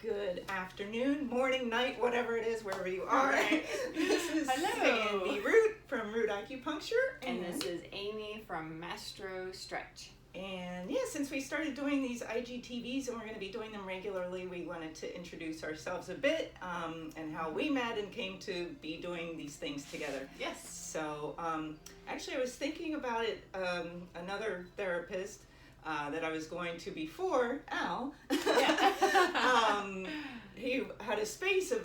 Good afternoon, morning, night, whatever it is, wherever you are. Right. This is Hello. Sandy Root from Root Acupuncture. And this is Amy from MastroStretch. And yeah, since we started doing these IGTVs and we're going to be doing them regularly, we wanted to introduce ourselves a bit and how we met and came to be doing these things together. Yes. So actually I was thinking about it, another therapist that I was going to before, Al, he had a space of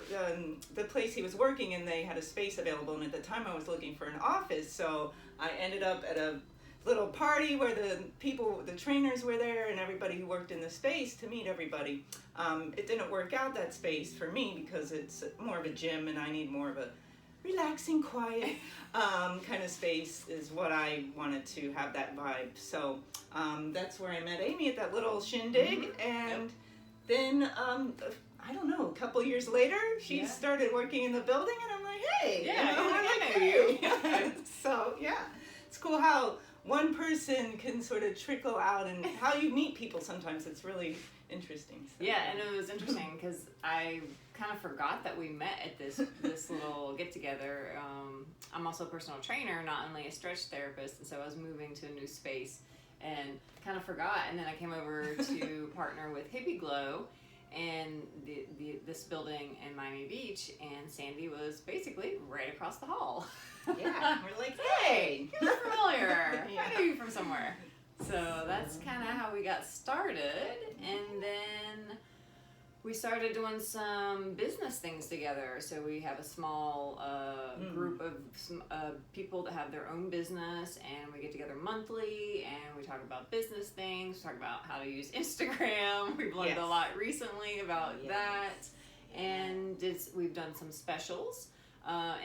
the place he was working in, they had a space available, and at the time I was looking for an office, so I ended up at a little party where the trainers were there and everybody who worked in the space to meet everybody. It didn't work out, that space, for me, because it's more of a gym and I need more of a relaxing, quiet kind of space is what I wanted to have, that vibe. So that's where I met Amy, at that little shindig. And then I don't know, a couple years later she started working in the building and I'm like, hey, I know you. So yeah, it's cool how one person can sort of trickle out and how you meet people sometimes. It's really interesting. So. Yeah, and it was interesting because I kind of forgot that we met at this little get together. I'm also a personal trainer, not only a stretch therapist, and so I was moving to a new space and kind of forgot. And then I came over to partner with Hippie Glow and this building in Miami Beach, and Sandy was basically right across the hall. Yeah, we're like, hey, you look familiar. I know you from somewhere. So that's kind of how we got started, and then we started doing some business things together. So we have a small group of people that have their own business, and we get together monthly, and we talk about business things, talk about how to use Instagram. We've learned a lot recently about that, and we've done some specials.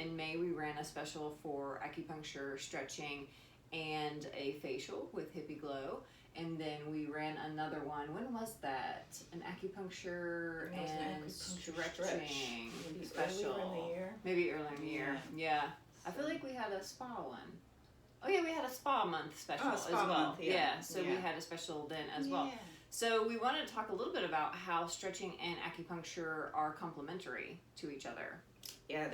In May, we ran a special for acupuncture, stretching, and a facial with Hippie Glow. And then we ran another one. When was that? An acupuncture and stretching special. Earlier in the year. Maybe earlier in the year. Yeah. I feel like we had a spa one. Oh yeah, we had a spa month special as well. Month, So we had a special then as well. So we wanted to talk a little bit about how stretching and acupuncture are complementary to each other. Yeah,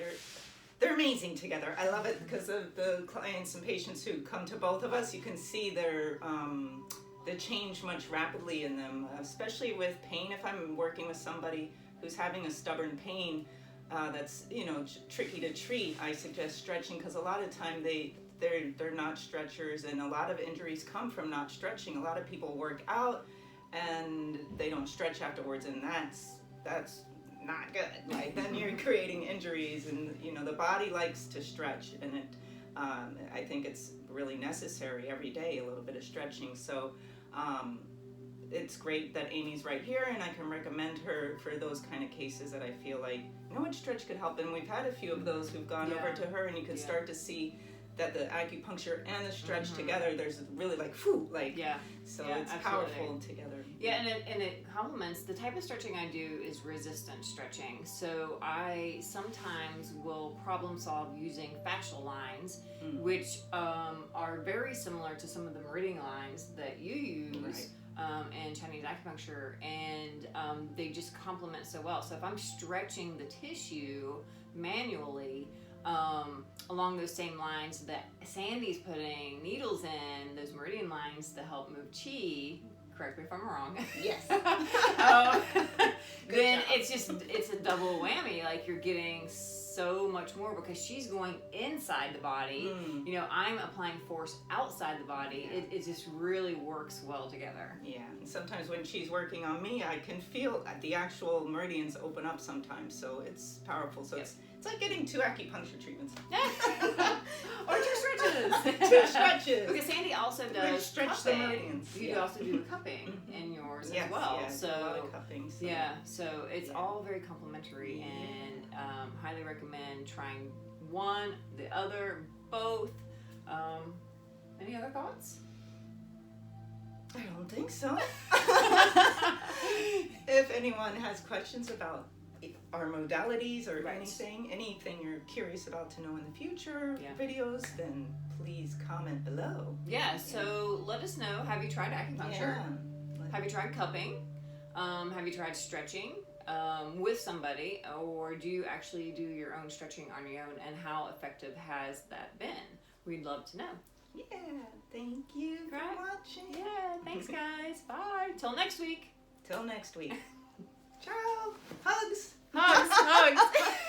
they're amazing together. I love it because of the clients and patients who come to both of us. You can see the change much rapidly in them, especially with pain. If I'm working with somebody who's having a stubborn pain that's tricky to treat, I suggest stretching, because a lot of time they're not stretchers, and a lot of injuries come from not stretching. A lot of people work out and they don't stretch afterwards, and that's not good. Like, then you're creating injuries, and the body likes to stretch, and I think it's really necessary every day, a little bit of stretching. So it's great that Amy's right here, and I can recommend her for those kind of cases that I feel like, what stretch could help. And we've had a few of those who've gone over to her, and you can start to see that the acupuncture and the stretch together, there's really so it's absolutely powerful together. Yeah, and it complements the type of stretching I do is resistance stretching. So I sometimes will problem solve using fascial lines, which are very similar to some of the meridian lines that you use in Chinese acupuncture, and they just complement so well. So if I'm stretching the tissue manually, along those same lines that Sandy's putting needles in, those meridian lines to help move chi, correct me if I'm wrong. Yes. Then it's a double whammy. Like, you're getting so much more because she's going inside the body. I'm applying force outside the body. It just really works well together. Yeah. And sometimes when she's working on me, I can feel the actual meridians open up sometimes. So it's powerful. So it's like getting 2 acupuncture treatments. Or 2 stretches. 2 stretches. Because Sandy also does stretch cupping. the meridians. You also do the cupping in yours as well. So a lot of cupping. So it's all very complementary, and highly recommend trying one, the other, both. Any other thoughts? I don't think so. If anyone has questions about our modalities or anything you're curious about to know in the future videos, then please comment below. So let us know. Have you tried acupuncture? Have you tried cupping? Have you tried stretching with somebody, or do you actually do your own stretching on your own, and how effective has that been? We'd love to know. Yeah, thank you for watching. Yeah, thanks guys. Bye. Till next week. Till next week. Ciao. Hugs. Hugs. Hugs.